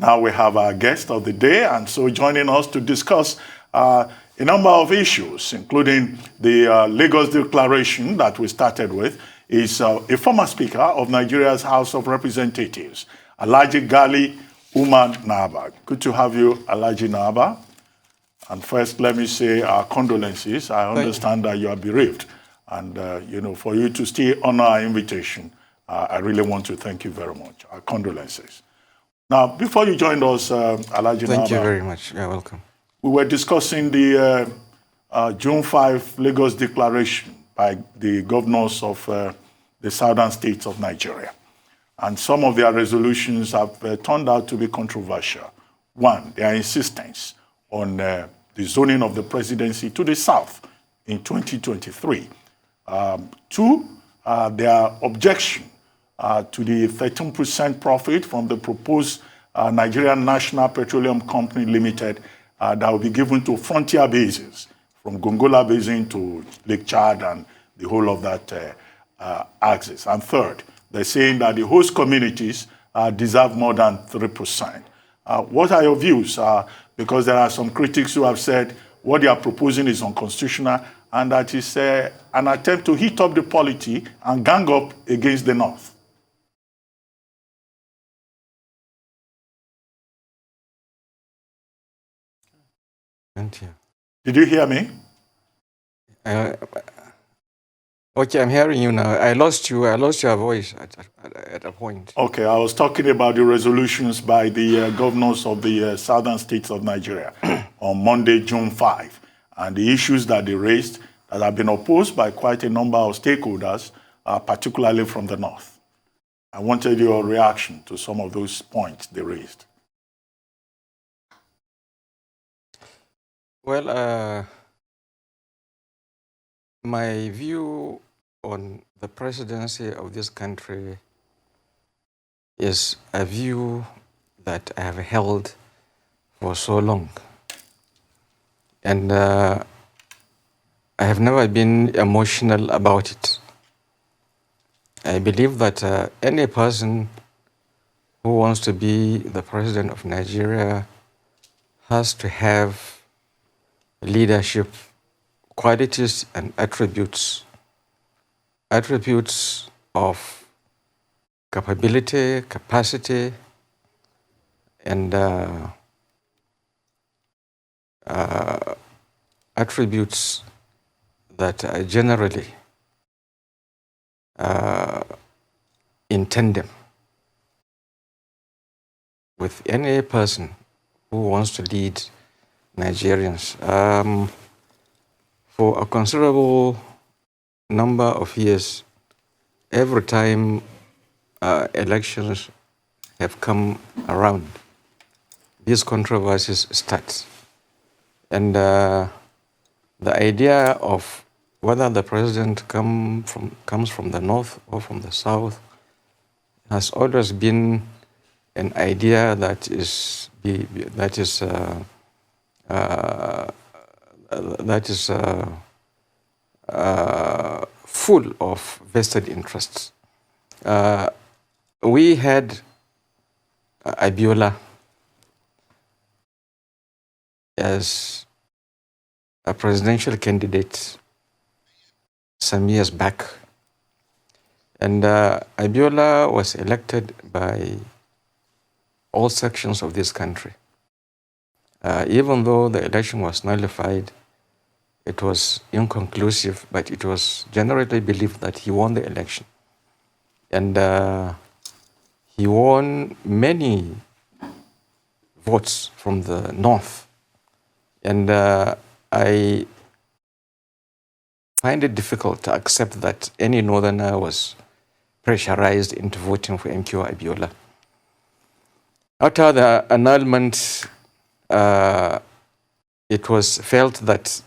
Now we have our guest of the day, and so joining us to discuss a number of issues, including the Lagos Declaration that we started with, is a former Speaker of Nigeria's House of Representatives, Alhaji Ghali Na'Abba. Good to have you, Alhaji Na'Abba. And first, let me say our condolences. I understand that you are bereaved, and for you to still honor our invitation, I really want to thank you very much. Our condolences. Now, before you joined us, Alhaji Na'Abba. Thank you very much. You're welcome. We were discussing the June 5 Lagos Declaration by the governors of the southern states of Nigeria. And some of their resolutions have turned out to be controversial. One, their insistence on the zoning of the presidency to the south in 2023. Two, their objection to the 13% profit from the proposed Nigerian National Petroleum Company Limited that will be given to frontier bases from Gongola Basin to Lake Chad and the whole of that axis. And third, they're saying that the host communities deserve more than 3%. What are your views? Because there are some critics who have said what they are proposing is unconstitutional and that is an attempt to heat up the polity and gang up against the North. Thank you. Did you hear me? Okay, I'm hearing you now. I lost you. I lost your voice at a point. Okay, I was talking about the resolutions by the governors of the southern states of Nigeria on Monday, June 5, and the issues that they raised that have been opposed by quite a number of stakeholders, particularly from the North. I wanted your reaction to some of those points they raised. Well, my view on the presidency of this country is a view that I have held for so long. And I have never been emotional about it. I believe that any person who wants to be the president of Nigeria has to have leadership qualities and attributes of capability, capacity, and attributes that are generally in tandem with any person who wants to lead Nigerians. For a considerable number of years, every time elections have come around, these controversies start. And the idea of whether the president comes from the north or from the south has always been an idea that is full of vested interests. We had Abiola as a presidential candidate some years back. And Abiola was elected by all sections of this country. Even though the election was nullified, it was inconclusive, but it was generally believed that he won the election. And he won many votes from the north. And I find it difficult to accept that any northerner was pressurized into voting for MQ Abiola. After the annulment, it was felt that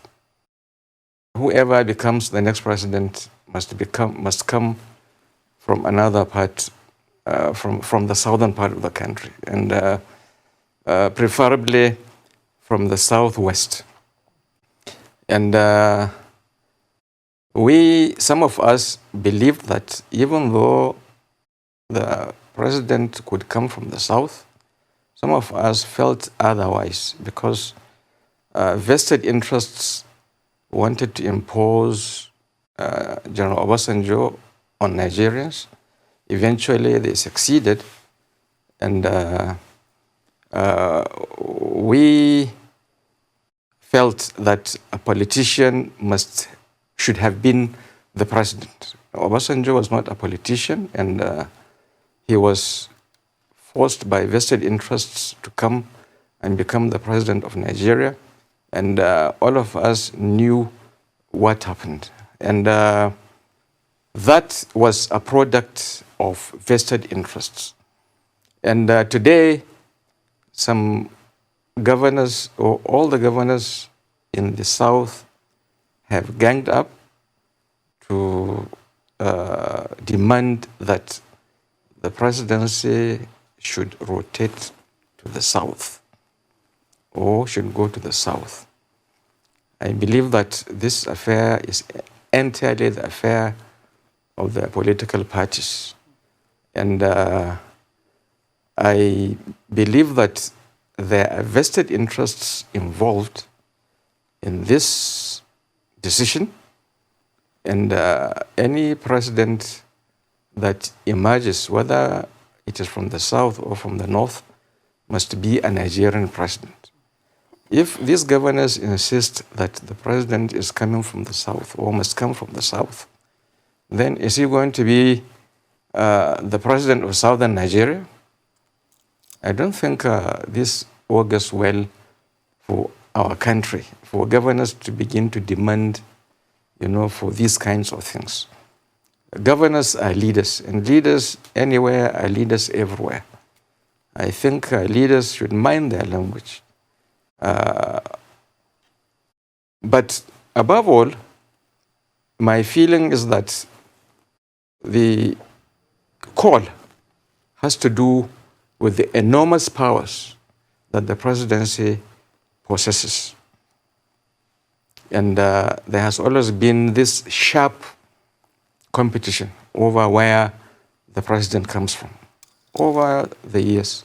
whoever becomes the next president must come from another part, from the southern part of the country, and preferably from the southwest. And some of us believed that even though the president could come from the south, some of us felt otherwise because vested interests wanted to impose General Obasanjo on Nigerians. Eventually, they succeeded, and we felt that a politician should have been the president. Obasanjo was not a politician, and he was forced by vested interests to come and become the president of Nigeria. And all of us knew what happened. And that was a product of vested interests. And today, some governors, or all the governors in the South, have ganged up to demand that the presidency should rotate to the South or should go to the South. I believe that this affair is entirely the affair of the political parties. And I believe that there are vested interests involved in this decision, and any president that emerges, whether it is from the South or from the North, must be a Nigerian president. If these governors insist that the president is coming from the South or must come from the South, then is he going to be the president of Southern Nigeria? I don't think this augurs well for our country, for governors to begin to demand, for these kinds of things. Governors are leaders, and leaders anywhere are leaders everywhere. I think leaders should mind their language. But above all, my feeling is that the call has to do with the enormous powers that the presidency possesses. And there has always been this sharp competition over where the president comes from over the years.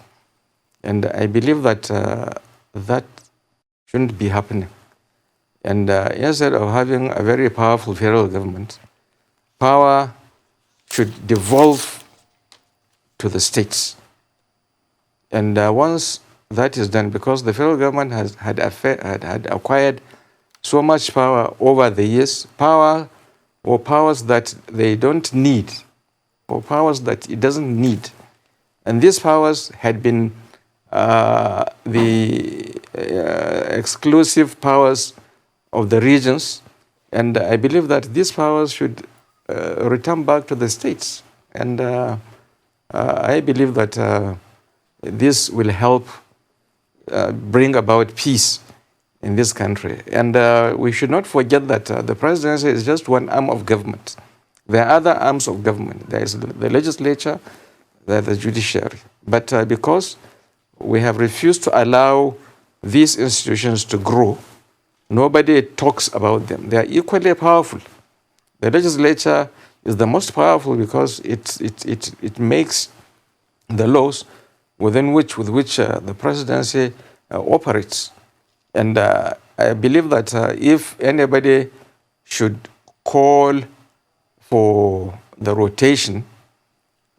And I believe that that shouldn't be happening. And instead of having a very powerful federal government, power should devolve to the states. And once that is done, because the federal government had acquired so much power over the years, powers that they don't need, or powers that it doesn't need. And these powers had been the exclusive powers of the regions, and I believe that these powers should return back to the states. And I believe that this will help bring about peace in this country. And we should not forget that the presidency is just one arm of government. There are other arms of government. There is the legislature, there is the judiciary. But because we have refused to allow these institutions to grow, nobody talks about them. They are equally powerful. The legislature is the most powerful because it makes the laws with which the presidency operates. And I believe that if anybody should call for the rotation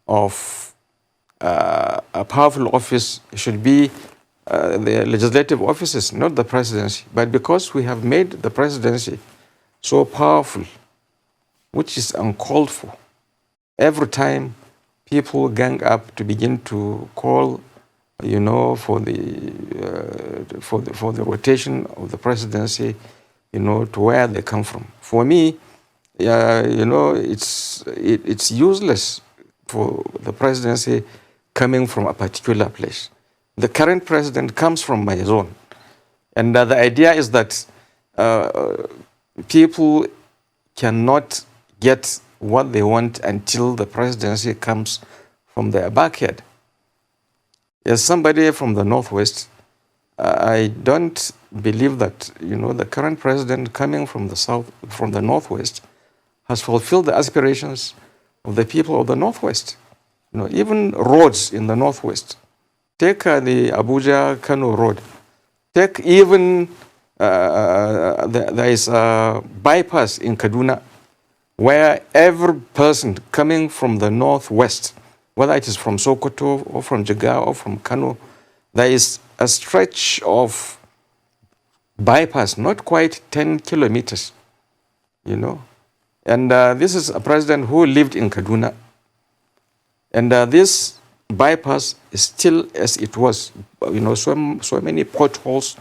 of a powerful office, it should be the legislative offices, not the presidency. But because we have made the presidency so powerful, which is uncalled for, every time people gang up to begin to call, for the rotation of the presidency, to where they come from. For me, it's useless for the presidency coming from a particular place. The current president comes from my zone. And the idea is that people cannot get what they want until the presidency comes from their backyard. As somebody from the Northwest, I don't believe that, the current president coming from the South, from the Northwest, has fulfilled the aspirations of the people of the Northwest. Even roads in the Northwest Take the Abuja-Kano road. Take even, there is a bypass in Kaduna where every person coming from the northwest, whether it is from Sokoto or from Jigawa or from Kano, there is a stretch of bypass, not quite 10 kilometers, you know. And this is a president who lived in Kaduna. And this bypass is still as it was, you know, so many potholes.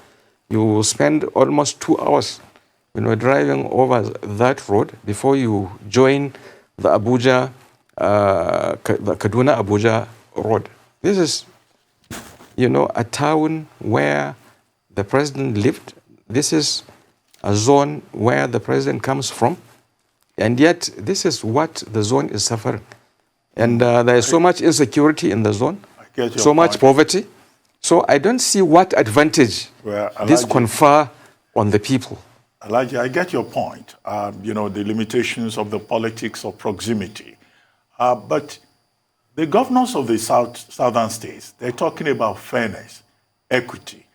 You spend almost 2 hours, you know, driving over that road before you join the Abuja, the Kaduna-Abuja road. This is, you know, a town where the president lived. This is a zone where the president comes from. And yet, this is what the zone is suffering. And there is so much insecurity in the zone, so much poverty. So I don't see what advantage this confer on the people. Elijah, I get your point. You know, the limitations of the politics of proximity. But the governors of the southern states, they're talking about fairness, equity,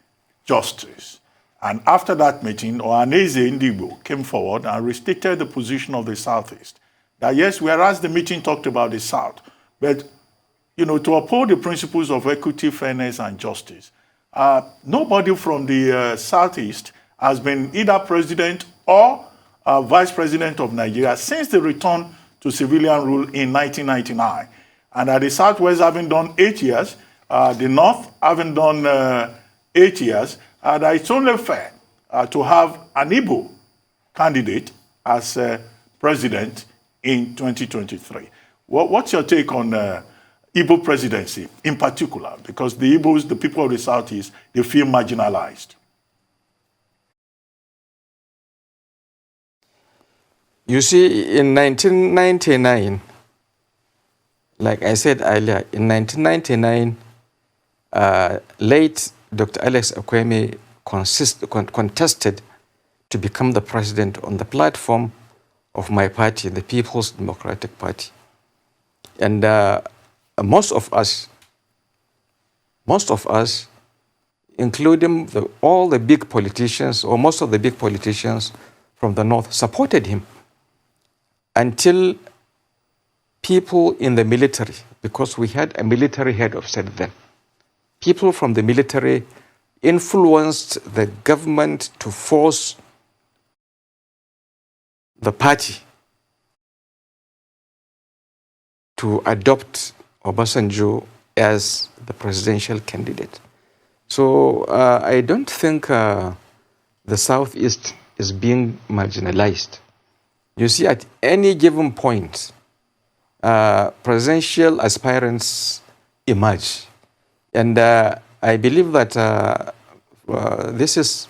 justice. And after that meeting, Ohaneze Ndigbo came forward and restated the position of the Southeast. That yes, whereas the meeting talked about the South, but you know, to uphold the principles of equity, fairness, and justice, nobody from the Southeast has been either president or vice president of Nigeria since the return to civilian rule in 1999. And the Southwest having done 8 years, the North having done 8 years, that it's only fair to have an Igbo candidate as president in 2023. What's your take on Igbo presidency in particular? Because the Igbos, the people of the Southeast, they feel marginalized. You see, in 1999, like I said earlier, in 1999, late Dr. Alex Okweme contested to become the president on the platform of my party, the People's Democratic Party. And most of us, including all the big politicians, or most of the big politicians from the North, supported him until people in the military, because we had a military head of state then, people from the military influenced the government to force the party to adopt Obasanjo as the presidential candidate. So I don't think the Southeast is being marginalized. You see, at any given point, presidential aspirants emerge. And I believe that this is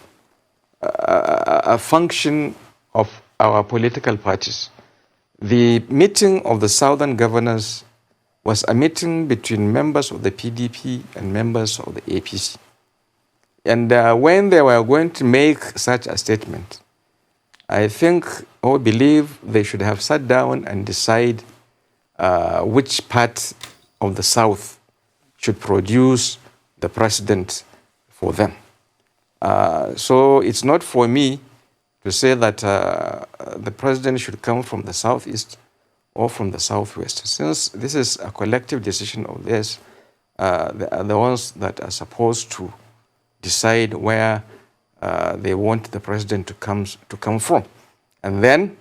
a function of our political parties. The meeting of the Southern governors was a meeting between members of the PDP and members of the APC. And when they were going to make such a statement, I think or believe they should have sat down and decide which part of the South should produce the president for them. So it's not for me to say that the president should come from the Southeast or from the Southwest. Since this is a collective decision of theirs, they are the ones that are supposed to decide where they want the president to come from. And then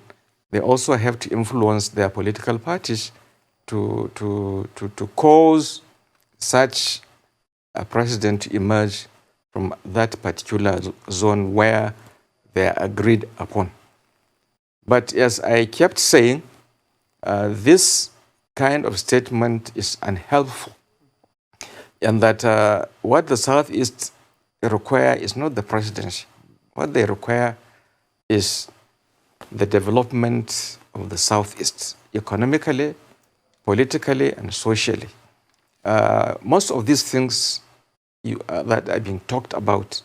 they also have to influence their political parties to cause such a president to emerge from that particular zone where they are agreed upon. But as I kept saying, this kind of statement is unhelpful, and that what the Southeast require is not the presidency. What they require is the development of the Southeast, economically, politically, and socially. Most of these things that are being talked about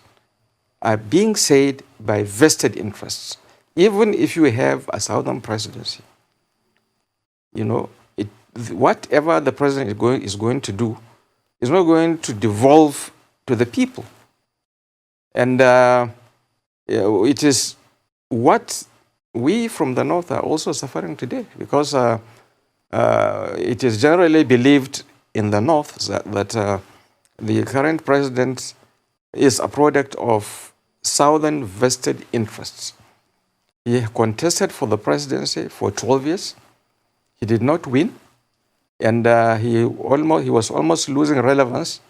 are being said by vested interests. Even if you have a Southern presidency, you know, whatever the president is going to do is not going to devolve to the people. And it is what we from the North are also suffering today, because it is generally believed in the North that the current president is a product of Southern vested interests. He contested for the presidency for 12 years. He did not win. And he was almost losing relevance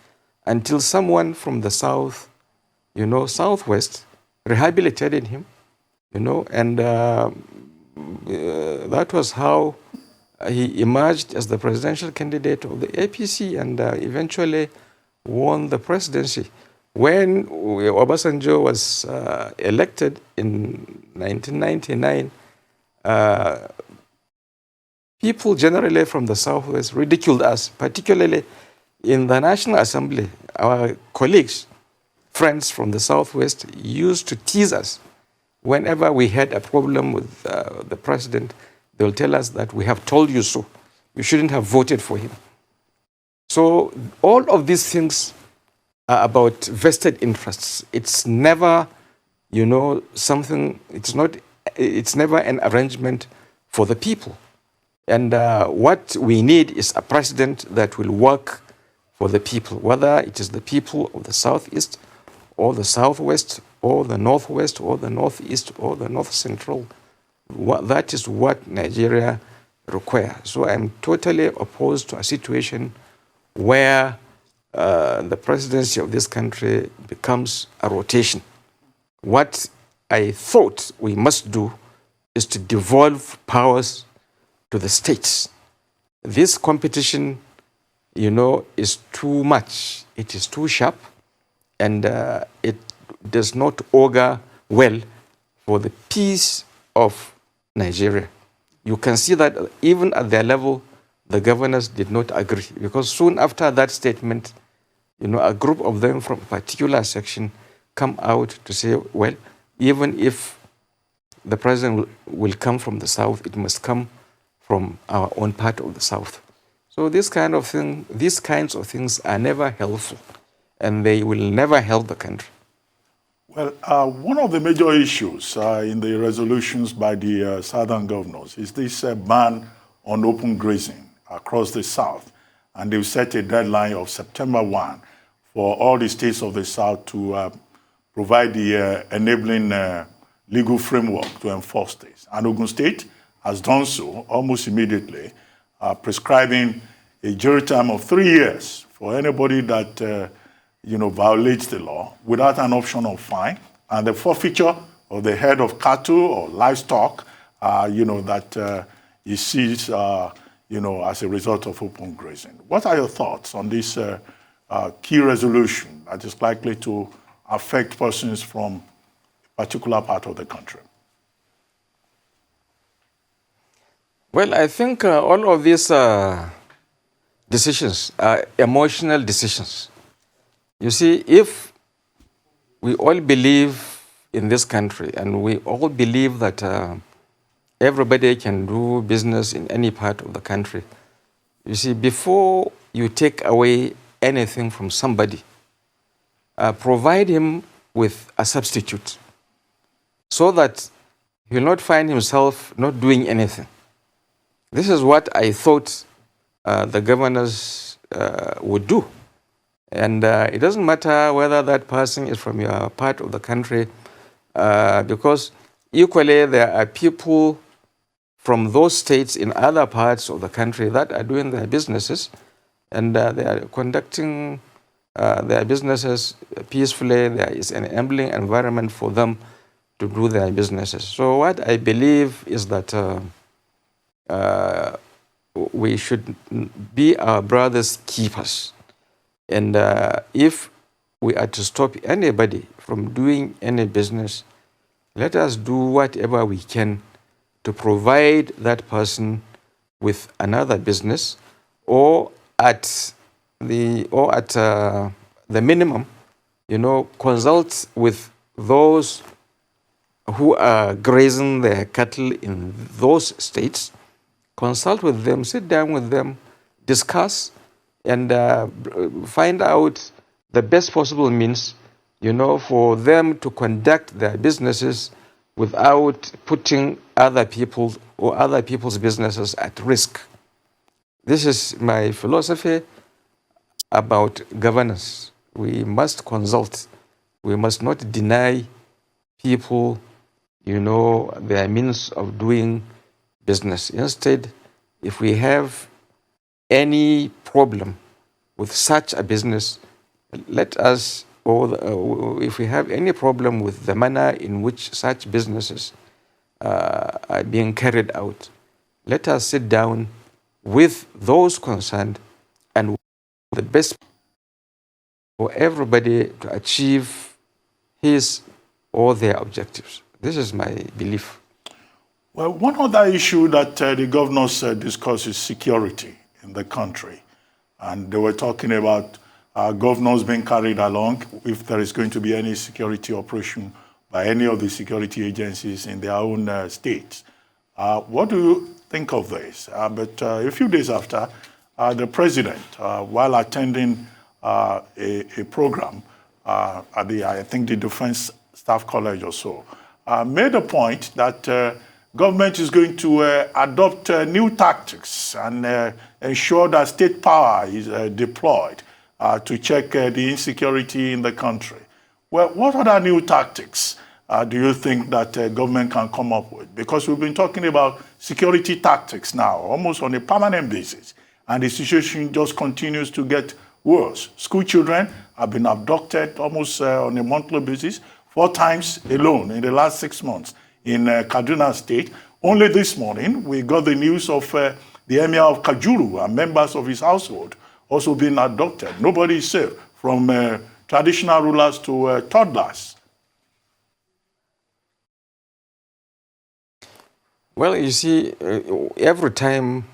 until someone from the South, Southwest, rehabilitated him, and that was how he emerged as the presidential candidate of the APC and eventually won the presidency. When Obasanjo was elected in 1999, people generally from the Southwest ridiculed us, particularly in the National Assembly. Our colleagues, friends from the Southwest, used to tease us. Whenever we had a problem with the president, they will tell us that we have told you so. You shouldn't have voted for him. So all of these things are about vested interests. It's never, something, it's never an arrangement for the people. And what we need is a president that will work for the people, whether it is the people of the Southeast or the Southwest or the Northwest or the Northeast or the North Central. That is what Nigeria requires. So I'm totally opposed to a situation where the presidency of this country becomes a rotation. What I thought we must do is to devolve powers to the states. This competition, is too much. It is too sharp, and it does not augur well for the peace of Nigeria. You can see that even at their level, the governors did not agree, because soon after that statement, a group of them from a particular section come out to say, well, even if the president will come from the South, it must come from our own part of the South. So these kinds of things are never helpful, and they will never help the country. Well, one of the major issues in the resolutions by the Southern governors is this ban on open grazing across the South. And they've set a deadline of September 1 for all the states of the South to provide the enabling legal framework to enforce this. And Ogun State has done so almost immediately, prescribing a jail term of 3 years for anybody that violates the law without an option of fine, and the forfeiture of the head of cattle or livestock, that is seized, as a result of open grazing. What are your thoughts on this key resolution that is likely to affect persons from a particular part of the country? Well, I think all of these decisions are emotional decisions. You see, if we all believe in this country and we all believe that everybody can do business in any part of the country, you see, before you take away anything from somebody, provide him with a substitute so that he will not find himself not doing anything. This is what I thought the governors would do. And it doesn't matter whether that person is from your part of the country, because equally there are people from those states in other parts of the country that are doing their businesses, and they are conducting their businesses peacefully. There is an enabling environment for them to do their businesses. So what I believe is that we should be our brothers' keepers. And if we are to stop anybody from doing any business, let us do whatever we can to provide that person with another business, or at the minimum, consult with those who are grazing their cattle in those states. Consult with them, sit down with them, discuss, and find out the best possible means, for them to conduct their businesses without putting other people or other people's businesses at risk. This is my philosophy about governance. We must consult. We must not deny people, their means of doing business. Instead, if we have any problem with such a business, let us, or if we have any problem with the manner in which such businesses are being carried out, let us sit down with those concerned and the best for everybody to achieve his or their objectives. This is my belief. Well, one other issue that the governors discussed is security in the country. And they were talking about governors being carried along if there is going to be any security operation by any of the security agencies in their own states. What do you think of this? But a few days after, the president, while attending a program at I think the Defense Staff College or so, made a point that government is going to adopt new tactics and ensure that state power is deployed to check the insecurity in the country. Well, what other new tactics do you think that government can come up with? Because we've been talking about security tactics now, almost on a permanent basis, and the situation just continues to get worse. School children have been abducted almost on a monthly basis, 4 times alone in the last 6 months in Kaduna State. Only this morning, we got the news of the Emir of Kajuru and members of his household also being abducted. Nobody is safe, from traditional rulers to toddlers. Well, you see, every time.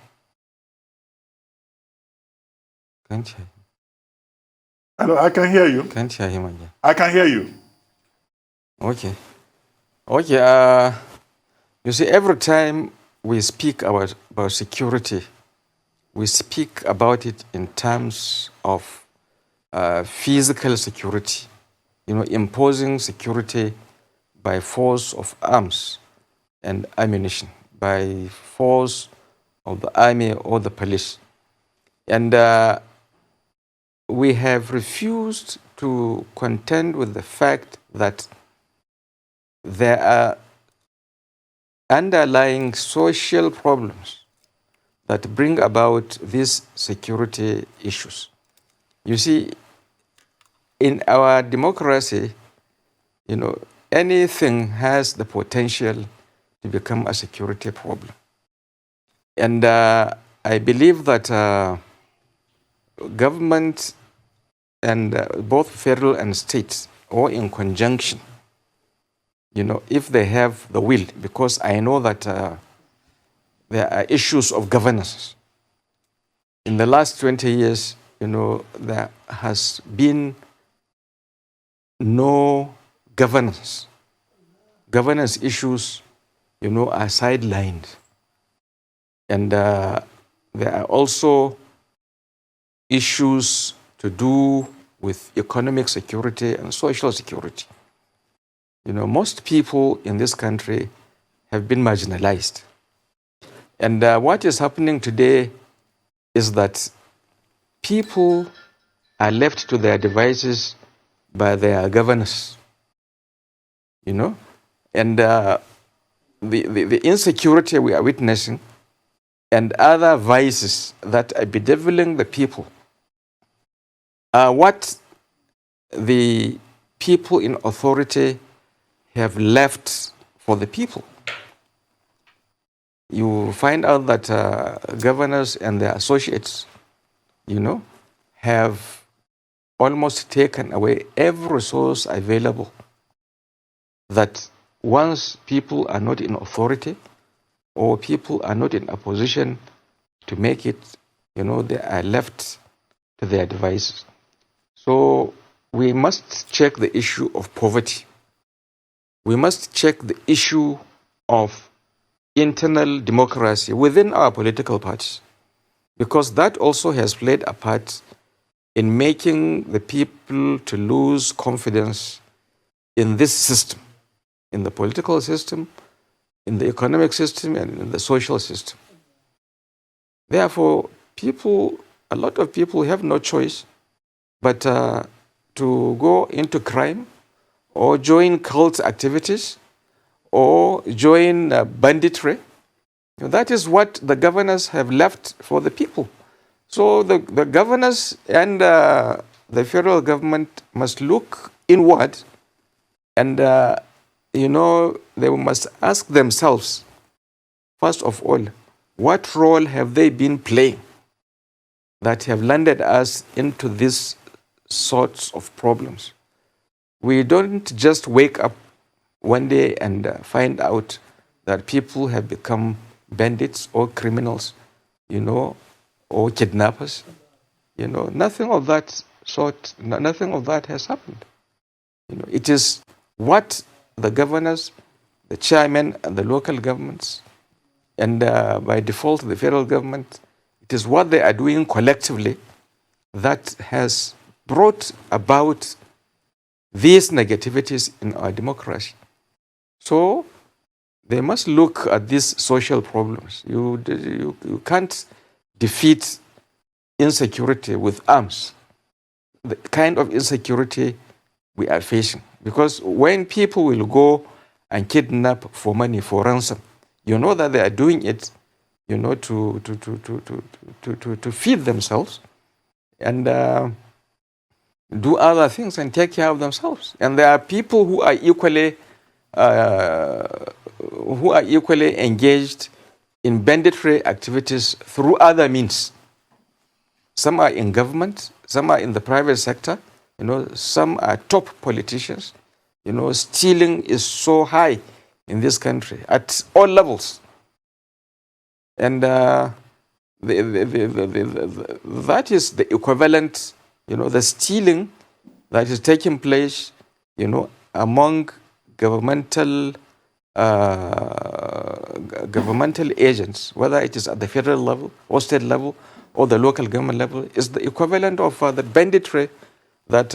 Can't hear him. Hello, I can hear you. Can't hear him again. I can hear you. Okay. Okay. You see, every time we speak about security, we speak about it in terms of physical security, imposing security by force of arms and ammunition, by force of the army or the police. And we have refused to contend with the fact that there are underlying social problems that bring about these security issues. You see, in our democracy, anything has the potential to become a security problem. And I believe that government and both federal and states, or in conjunction, if they have the will, because I know that there are issues of governance. In the last 20 years, there has been no governance. Governance issues, are sidelined. And there are also issues to do with economic security and social security. Most people in this country have been marginalized. And what is happening today is that people are left to their devices by their governors, and the insecurity we are witnessing and other vices that are bedeviling the people are what the people in authority have left for the people. You find out that governors and their associates, have almost taken away every resource available, that once people are not in authority or people are not in a position to make it, they are left to their devices. So we must check the issue of poverty. We must check the issue of internal democracy within our political parties. because that also has played a part in making the people to lose confidence in this system, in the political system, in the economic system, and in the social system. Therefore, a lot of people have no choice but to go into crime or join cult activities or join banditry. That is what the governors have left for the people. So the governors and the federal government must look inward, and they must ask themselves, first of all, what role have they been playing that have landed us into these sorts of problems? We don't just wake up one day and find out that people have become bandits or criminals, or kidnappers. Nothing of that sort, nothing of that has happened. It is what the governors, the chairmen, and the local governments, and by default the federal government, it is what they are doing collectively that has brought about these negativities in our democracy. So they must look at these social problems. You can't defeat insecurity with arms, the kind of insecurity we are facing. Because when people will go and kidnap for money, for ransom, you know that they are doing it, to feed themselves and do other things and take care of themselves. And there are people who are equally engaged in banditry activities through other means. Some are in government, some are in the private sector, some are top politicians. Stealing is so high in this country at all levels. And that is the equivalent, the stealing that is taking place, among governmental agents, whether it is at the federal level or state level or the local government level, is the equivalent of the banditry that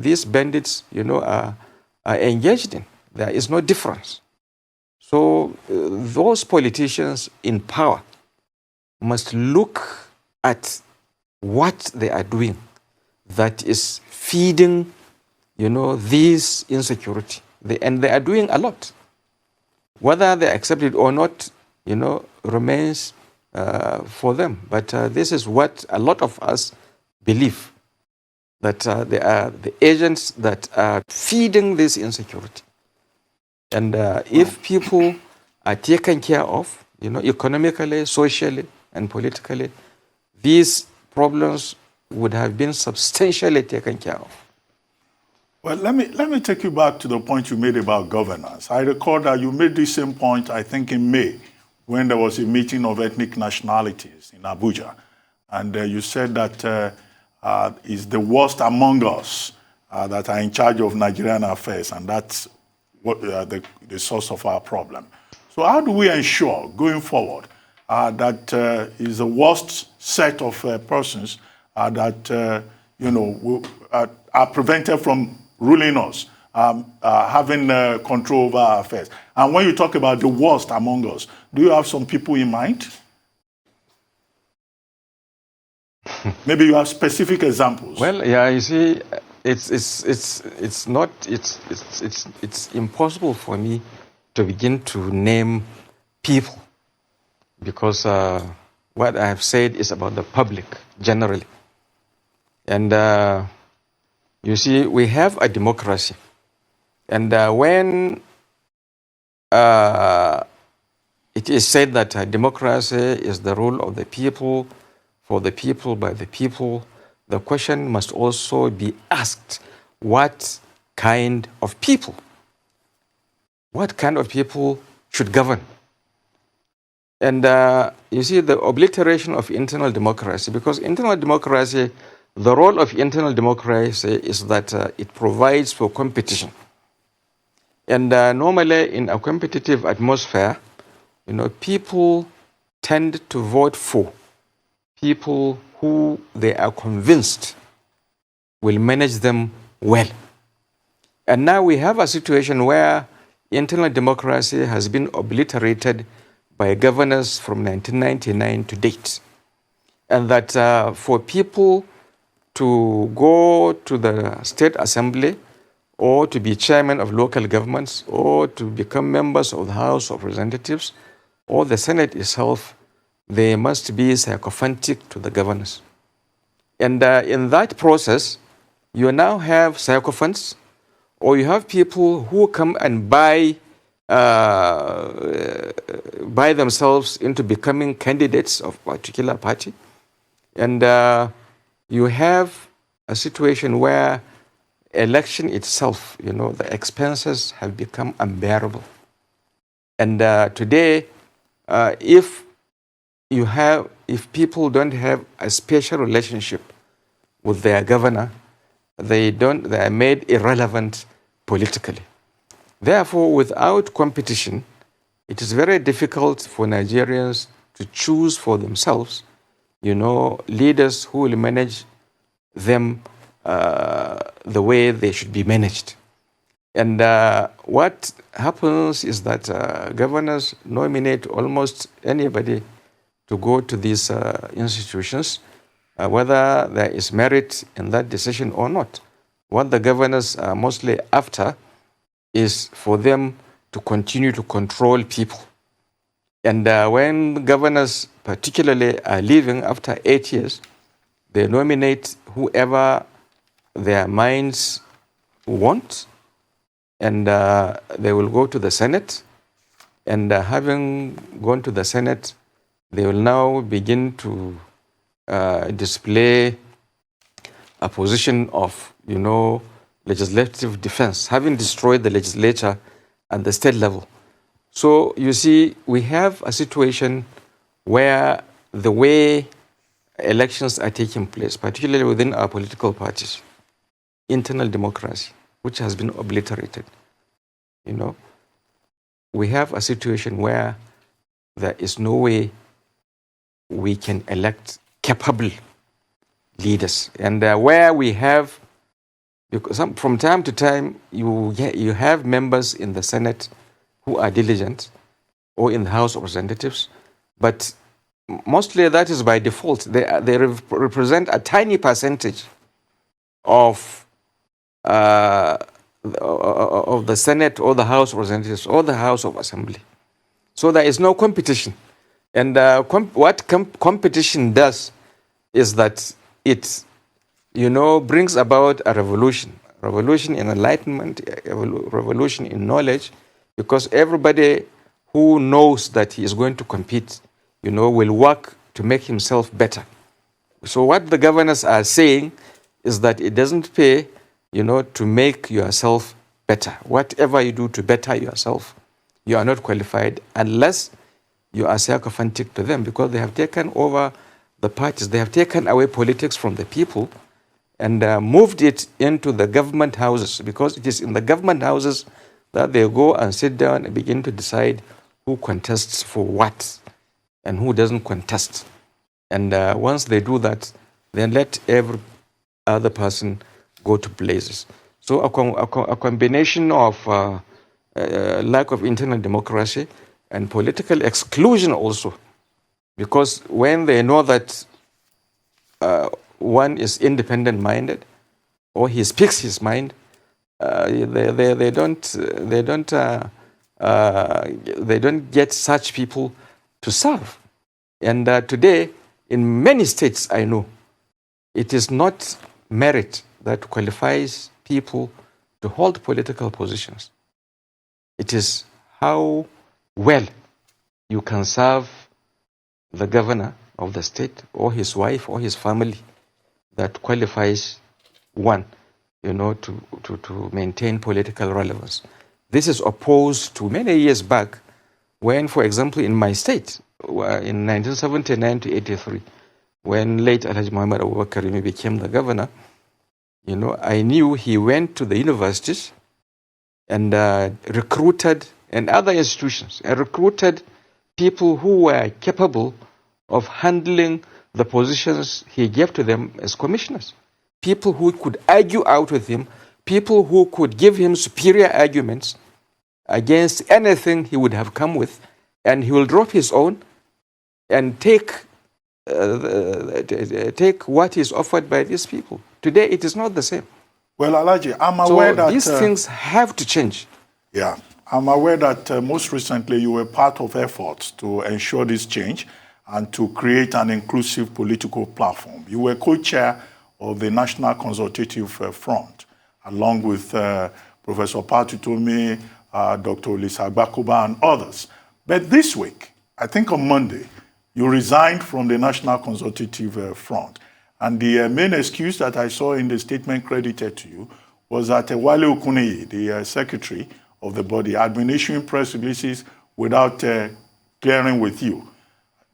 these bandits, are engaged in. There is no difference. So those politicians in power must look at what they are doing that is feeding, this insecurity. And they are doing a lot. Whether they accept it or not, remains for them. But this is what a lot of us believe, that they are the agents that are feeding this insecurity. And if people are taken care of, economically, socially, and politically, these problems would have been substantially taken care of. Well, let me take you back to the point you made about governance. I recall that you made this same point, I think, in May, when there was a meeting of ethnic nationalities in Abuja. And you said that it's the worst among us that are in charge of Nigerian affairs, and that's what the source of our problem. So how do we ensure, going forward, that is the worst set of persons that are prevented from ruling us, having control over our affairs? And when you talk about the worst among us, do you have some people in mind? Maybe you have specific examples. Well, yeah, you see, it's impossible for me to begin to name people, because what I have said is about the public generally. And you see, we have a democracy. And when it is said that democracy is the rule of the people, for the people, by the people, the question must also be asked, what kind of people? What kind of people should govern? And you see, the obliteration of internal democracy, because internal democracy, the role of internal democracy is that it provides for competition. And normally in a competitive atmosphere, people tend to vote for people who they are convinced will manage them well. And now we have a situation where internal democracy has been obliterated by governors from 1999 to date. And that for people to go to the state assembly or to be chairman of local governments or to become members of the House of Representatives or the Senate itself, they must be sycophantic to the governors. And in that process, you now have sycophants, or you have people who come and buy themselves into becoming candidates of a particular party. And you have a situation where election itself, the expenses have become unbearable. And today, if people don't have a special relationship with their governor, they are made irrelevant politically. Therefore, without competition, it is very difficult for Nigerians to choose for themselves, leaders who will manage them the way they should be managed. And what happens is that governors nominate almost anybody to go to these institutions, whether there is merit in that decision or not. What the governors are mostly after is for them to continue to control people. And when governors particularly are leaving after 8 years, they nominate whoever their minds want, and they will go to the Senate. And having gone to the Senate, they will now begin to display a position of, legislative defense, having destroyed the legislature at the state level. So you see, we have a situation where the way elections are taking place, particularly within our political parties, internal democracy, which has been obliterated. We have a situation where there is no way we can elect capable leaders. And where we have, because from time to time, you have members in the Senate who are diligent, or in the House of Representatives, but mostly that is by default. They represent a tiny percentage of the Senate or the House of Representatives or the House of Assembly. So there is no competition. And what competition does is that it, brings about a revolution in enlightenment, a revolution in knowledge, because everybody who knows that he is going to compete, will work to make himself better. So what the governors are saying is that it doesn't pay, to make yourself better. Whatever you do to better yourself, you are not qualified unless you are sycophantic to them, because they have taken over the parties. They have taken away politics from the people and moved it into the government houses, because it is in the government houses that they go and sit down and begin to decide who contests for what and who doesn't contest. And once they do that, then let every other person go to blazes. So a combination of lack of internal democracy and political exclusion also, because when they know that one is independent-minded or he speaks his mind, they don't get such people to serve. And today, in many states, I know, it is not merit that qualifies people to hold political positions. It is how well you can serve the governor of the state or his wife or his family that qualifies one, to maintain political relevance. This is opposed to many years back when, for example, in my state, in 1979 to 83, when late Alhaji Muhammad Abubakar Rimi became the governor, I knew he went to the universities and recruited, and other institutions, and recruited people who were capable of handling the positions he gave to them as commissioners. People who could argue out with him, people who could give him superior arguments against anything he would have come with, and he will drop his own and take what is offered by these people. Today, it is not the same. Well, Alhaji, I'm aware that these things have to change. Yeah, I'm aware that most recently you were part of efforts to ensure this change and to create an inclusive political platform. You were co-chair of the National Consultative Front, along with Professor Patutomi, Dr. Lisa Agbakoba, and others. But this week, I think on Monday, you resigned from the National Consultative Front. And the main excuse that I saw in the statement credited to you was that Wale Okuneye, the secretary of the body, had been issuing press releases without clearing with you.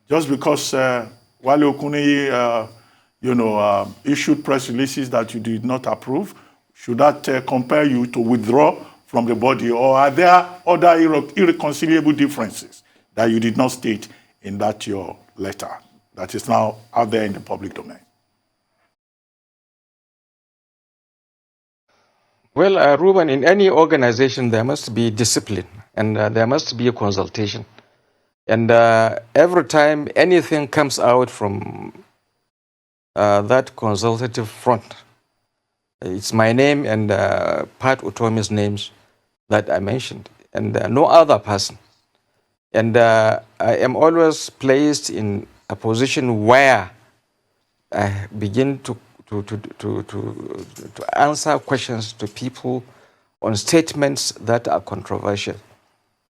Just because Wale Okuneye, issued press releases that you did not approve, should that compel you to withdraw from the body, or are there other irreconcilable differences that you did not state in that your letter that is now out there in the public domain? Well, Ruben, in any organization, there must be discipline and there must be a consultation. And every time anything comes out from that consultative front, it's my name and Pat Utomi's names that I mentioned, and no other person. And I am always placed in a position where I begin to answer questions to people on statements that are controversial.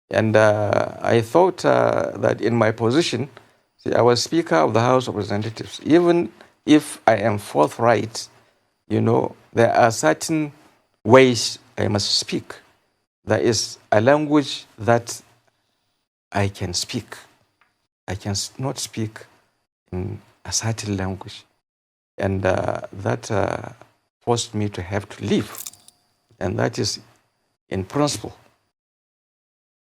And I thought that in my position, I was Speaker of the House of Representatives. Even if I am forthright, there are certain ways I must speak. There is a language that I can speak. I can not speak in a certain language. And that forced me to have to leave. And that is in principle.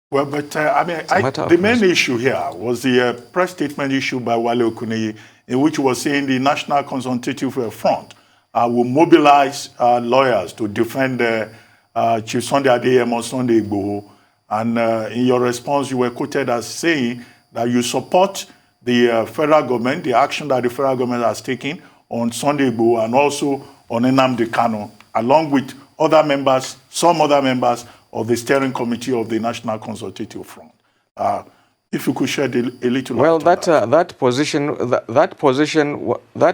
Well, but the main issue here was the press statement issued by Wale Okuneye, in which he was saying the National Consultative Front will mobilize lawyers to defend Chief Sunday Adeyemo, Sunday Igboho. And in your response, you were quoted as saying that you support the federal government, the action that the federal government has taken on Sunday Igboho and also on Nnamdi Kanu, along with other members, some other members of the steering committee of the National Consultative Front. If you could shed a little light on that. That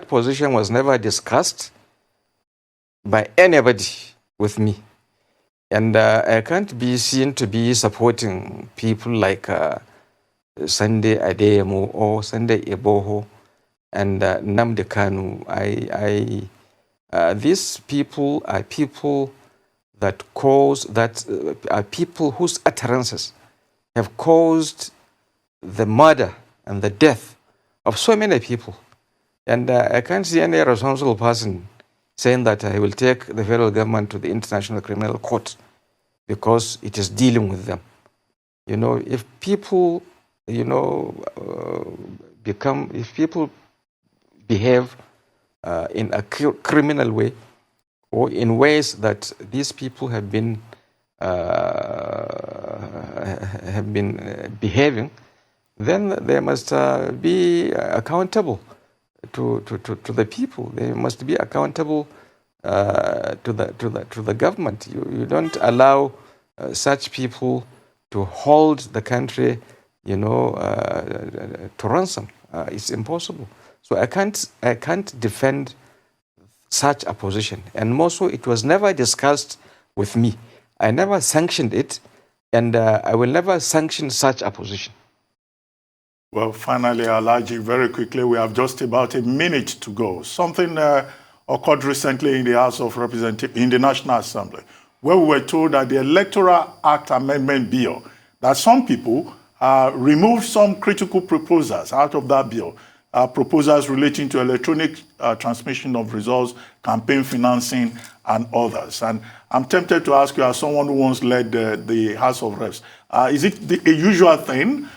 position was never discussed by anybody with me. And I can't be seen to be supporting people like Sunday Adeyemo or Sunday Igboho and Nnamdi Kanu. These people are people are people whose utterances have caused the murder and the death of so many people. And I can't see any responsible person saying that I will take the federal government to the International Criminal Court because it is dealing with them. If people, if people behave in a criminal way, or in ways that these people have been behaving, then they must be accountable to the people. They must be accountable to the government. You don't allow such people to hold the country, to ransom. It's impossible. So I can't defend such a position. And more so, it was never discussed with me. I never sanctioned it, and I will never sanction such a position. Well, finally, Alhaji, very quickly, we have just about a minute to go. Something occurred recently in the House of Representatives, in the National Assembly, where we were told that the Electoral Act Amendment Bill, that some people removed some critical proposals out of that bill. Proposals relating to electronic transmission of results, campaign financing, and others. And I'm tempted to ask you, as someone who once led the House of Reps, is it a usual thing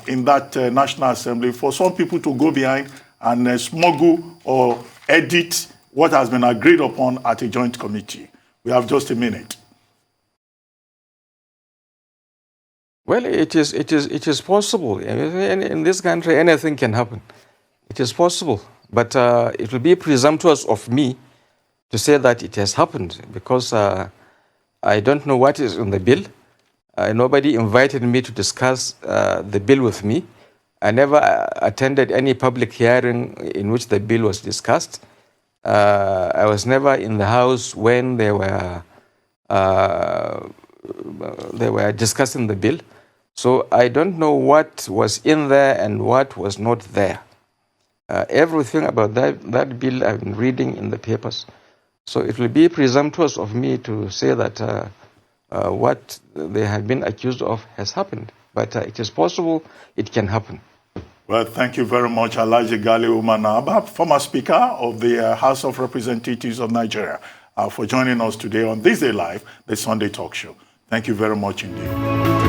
in that National Assembly for some people to go behind and smuggle or edit what has been agreed upon at a joint committee. We have just a minute. Well, it is possible. In this country, anything can happen. It is possible, but it will be presumptuous of me to say that it has happened, because I don't know what is in the bill. Nobody invited me to discuss the bill with me. I never attended any public hearing in which the bill was discussed. I was never in the House when they were discussing the bill. So I don't know what was in there and what was not there. Everything about that bill I've been reading in the papers. So it will be presumptuous of me to say that what they have been accused of has happened. But it is possible it can happen. Well, thank you very much, Alhaji Ghali Na'Abba, former Speaker of the House of Representatives of Nigeria, for joining us today on This Day Live, the Sunday Talk Show. Thank you very much indeed.